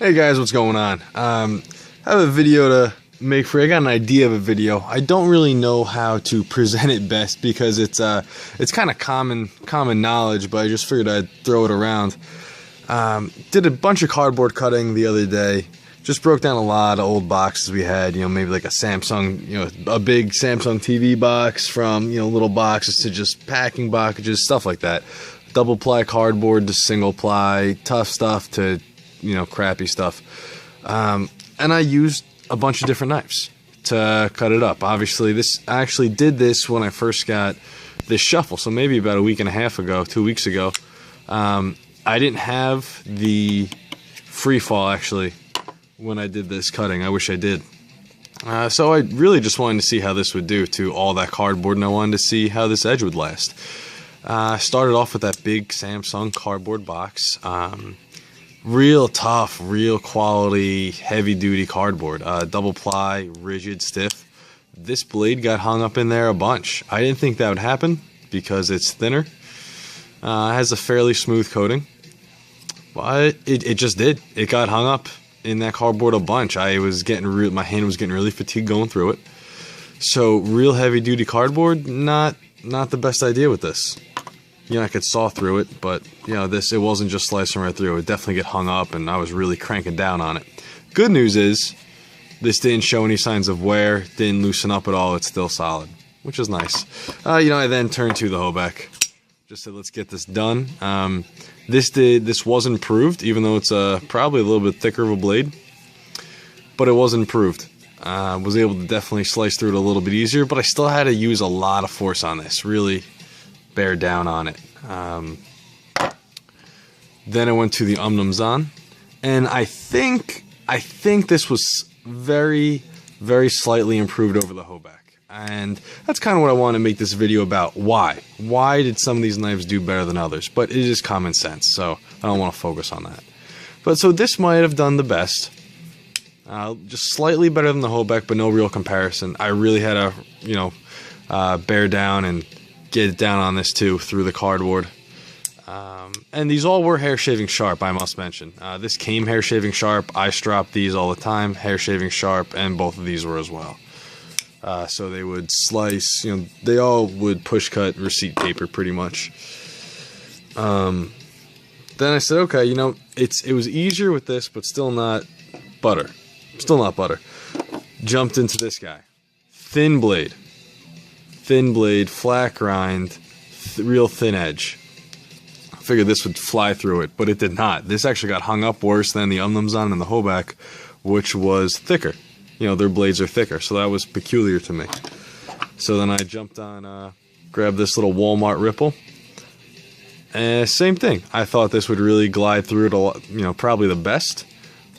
Hey guys, what's going on? I have a video to make for you. I got an idea of a video. I don't really know how to present it best because it's kind of common knowledge, but I just figured I'd throw it around. Did a bunch of cardboard cutting the other day. Just broke down a lot of old boxes we had, maybe like a Samsung, a big Samsung TV box from, little boxes to just packing boxes, stuff like that. Double ply cardboard to single ply, tough stuff to, crappy stuff. And I used a bunch of different knives to cut it up. Obviously, I actually did this when I first got this shuffle, so maybe about a week and a half ago, 2 weeks ago. I didn't have the free fall, actually, when I did this cutting. I wish I did. So I really just wanted to see how this would do to all that cardboard, and I wanted to see how this edge would last. Started off with that big Samsung cardboard box. Real tough, real quality, heavy-duty cardboard. Double ply, rigid, stiff. This blade got hung up in there a bunch. I didn't think that would happen because it's thinner. It has a fairly smooth coating. But it just did. It got hung up in that cardboard a bunch. My hand was getting really fatigued going through it. So real heavy-duty cardboard, not the best idea with this. I could saw through it, but it wasn't just slicing right through. It would definitely get hung up, and I was really cranking down on it. Good news is, this didn't show any signs of wear, didn't loosen up at all. It's still solid, which is nice. I then turned to the Hoback. Just said, let's get this done. This was improved, even though it's probably a little bit thicker of a blade, but it was improved. Was able to definitely slice through it a little bit easier, but I still had to use a lot of force on this. Really bear down on it. Then I went to the Umnumzaan, and I think this was very, very slightly improved over the Hoback. And that's kind of what I want to make this video about. Why did some of these knives do better than others? But it is common sense, so I don't want to focus on that. But so this might have done the best. Just slightly better than the Hoback, but no real comparison. I really had to, bear down and get it down on this too through the cardboard. And these all were hair shaving sharp, I must mention. This came hair shaving sharp. I strop these all the time, hair shaving sharp, and both of these were as well. So they would slice, they all would push cut receipt paper pretty much. Then I said, okay, it was easier with this, but still not butter. Still not butter. Jumped into this guy. Thin blade, flat grind, real thin edge. I figured this would fly through it, but it did not. This actually got hung up worse than the Umnumzaan and the Hoback, which was thicker. Their blades are thicker, so that was peculiar to me. So then I jumped on, grabbed this little Walmart Ripple. And same thing. I thought this would really glide through it a lot, probably the best,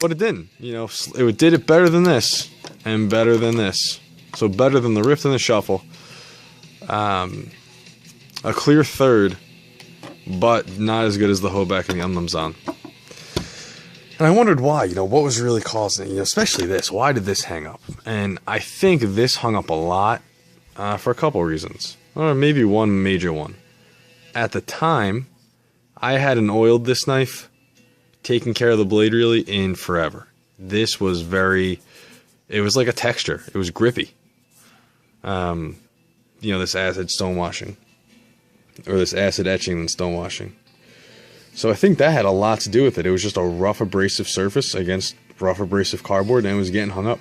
but it didn't. It did it better than this, and better than this. So better than the Rift and the Shuffle. A clear third, but not as good as the Hoback and the Umnumzaan. And I wondered why, what was really causing it, especially this. Why did this hang up? And I think this hung up a lot for a couple reasons, or maybe one major one. At the time, I hadn't oiled this knife, taken care of the blade really, in forever. This was it was like a texture. It was grippy. This acid stonewashing, or this acid etching and stonewashing. So I think that had a lot to do with it. It was just a rough abrasive surface against rough abrasive cardboard, and it was getting hung up.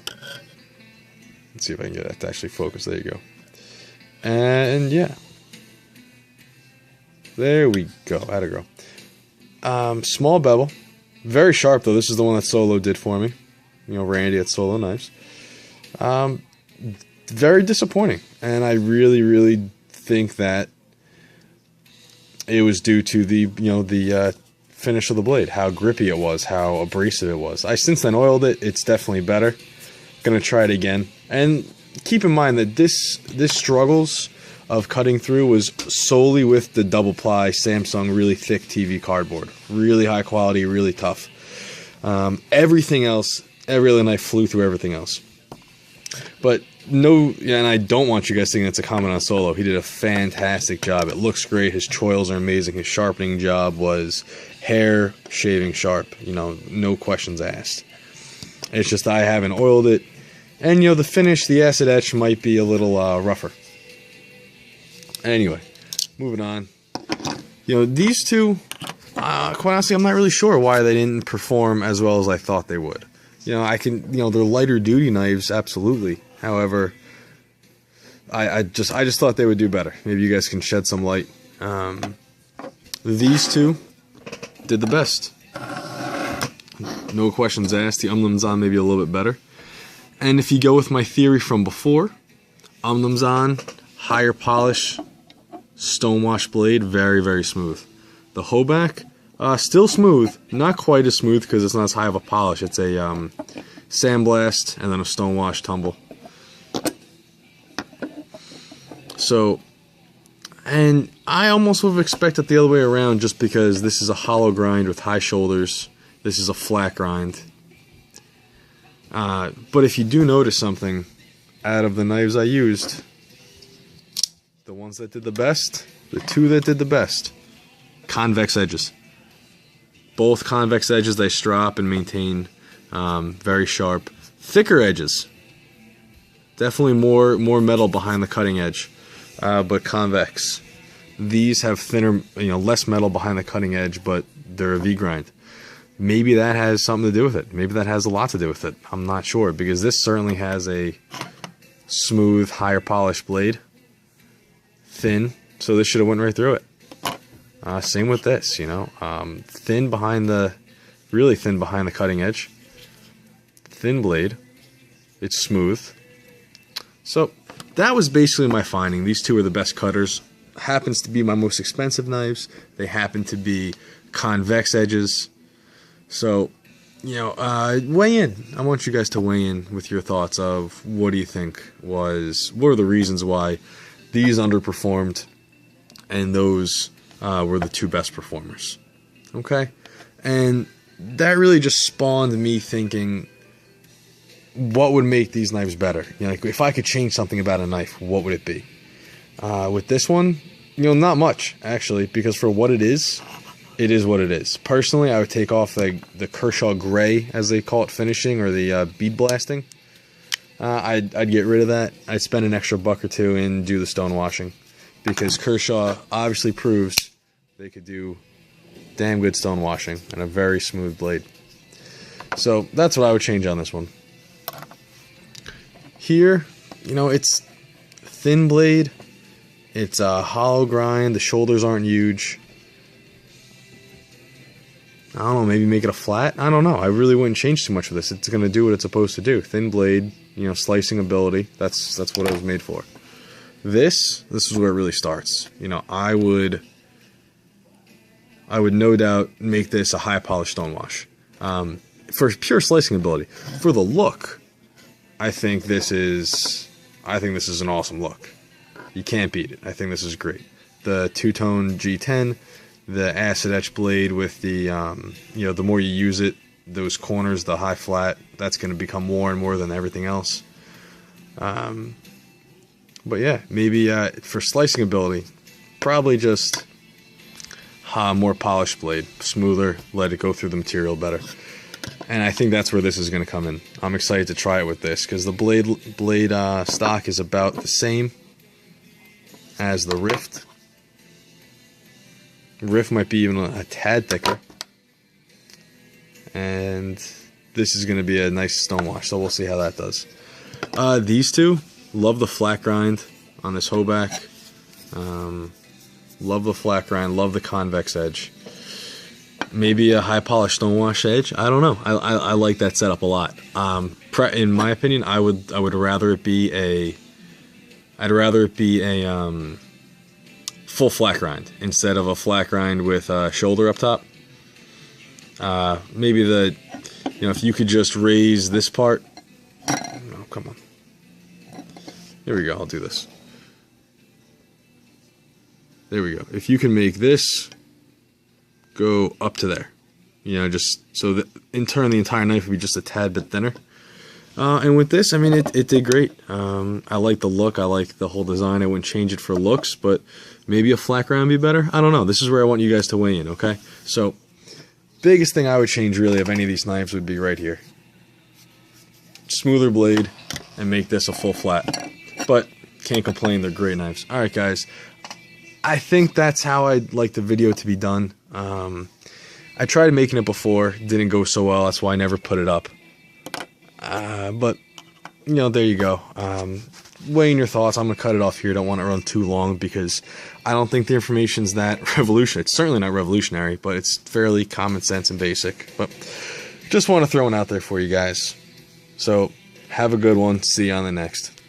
Let's see if I can get that to actually focus. There you go. And yeah. There we go. How'd it go? Small bevel. Very sharp, though. This is the one that Solo did for me. Randy at Solo Knives. Very disappointing. And I really, really think that it was due to the finish of the blade, how grippy it was, how abrasive it was. I since then oiled it. It's definitely better. Gonna try it again. And keep in mind that this struggles of cutting through was solely with the double ply Samsung really thick TV cardboard. Really high quality, really tough. Everything else, every other knife flew through everything else. But no, yeah, and I don't want you guys thinking it's a comment on Solo. He did a fantastic job. It looks great. His choils are amazing. His sharpening job was hair shaving sharp. You know, no questions asked. It's just I haven't oiled it. And, you know, the finish, the acid etch might be a little rougher. Anyway, moving on. You know, these two, quite honestly, I'm not really sure why they didn't perform as well as I thought they would. You know, they're lighter duty knives, absolutely. However, I just thought they would do better. Maybe you guys can shed some light. These two did the best. No questions asked. The Umnumzaan maybe a little bit better. And if you go with my theory from before, Umnumzaan, higher polish, stonewash blade, very, very smooth. The Hoback, still smooth, not quite as smooth because it's not as high of a polish. It's a sandblast and then a stonewash tumble. So, and I almost would have expected the other way around just because this is a hollow grind with high shoulders. This is a flat grind. But if you do notice something, out of the knives I used, the ones that did the best, the two that did the best, convex edges. Both convex edges they strop and maintain very sharp. Thicker edges. Definitely more metal behind the cutting edge. But convex. These have thinner, less metal behind the cutting edge, but they're a V-grind. Maybe that has something to do with it. Maybe that has a lot to do with it. I'm not sure, because this certainly has a smooth, higher polished blade. Thin, so this should have went right through it. Same with this, thin behind the, really thin behind the cutting edge. Thin blade. It's smooth. So, that was basically my finding. These two are the best cutters. Happens to be my most expensive knives. They happen to be convex edges. So, weigh in. I want you guys to weigh in with your thoughts of what do you think what are the reasons why these underperformed and those were the two best performers. Okay? And that really just spawned me thinking, what would make these knives better? If I could change something about a knife, what would it be? With this one, not much, actually, because for what it is what it is. Personally, I would take off the Kershaw Gray, as they call it, finishing, or the bead blasting. I'd get rid of that. I'd spend an extra $1 or $2 and do the stone washing, because Kershaw obviously proves they could do damn good stone washing and a very smooth blade. So that's what I would change on this one. Here, it's thin blade. It's a hollow grind. The shoulders aren't huge. I don't know, maybe make it a flat? I don't know. I really wouldn't change too much of this. It's going to do what it's supposed to do. Thin blade, slicing ability. That's what it was made for. This is where it really starts. I would no doubt make this a high polished stonewash. For pure slicing ability. For the look, I think this is an awesome look. You can't beat it. I think this is great. The two-tone G10, the acid etch blade with the the more you use it, those corners, the high flat, that's going to become more and more than everything else. But yeah, maybe for slicing ability, probably just more polished blade, smoother, let it go through the material better. And I think that's where this is going to come in. I'm excited to try it with this, because the blade stock is about the same as the Rift. Rift might be even a tad thicker. And this is going to be a nice stone wash, so we'll see how that does. These two, love the flat grind on this Hoback. Love the flat grind, love the convex edge. Maybe a high polished stone wash edge. I don't know. I like that setup a lot. In my opinion, I would rather it be a full flat grind instead of a flat grind with a shoulder up top. Maybe if you could just raise this part. Oh, come on. Here we go. I'll do this. There we go. If you can make this go up to there, just so that in turn the entire knife would be just a tad bit thinner. And with this, I mean, it did great. I like the look. I like the whole design. I wouldn't change it for looks, but maybe a flat ground would be better. I don't know. This is where I want you guys to weigh in, okay? So, biggest thing I would change, really, of any of these knives would be right here. Smoother blade, and make this a full flat. But, can't complain. They're great knives. Alright, guys. I think that's how I'd like the video to be done. I tried making it before. Didn't go so well. That's why I never put it up. But, you know, there you go. Weighing your thoughts. I'm going to cut it off here. Don't want to run too long because I don't think the information's that revolutionary. It's certainly not revolutionary, but it's fairly common sense and basic. But just want to throw it out there for you guys. So, have a good one. See you on the next.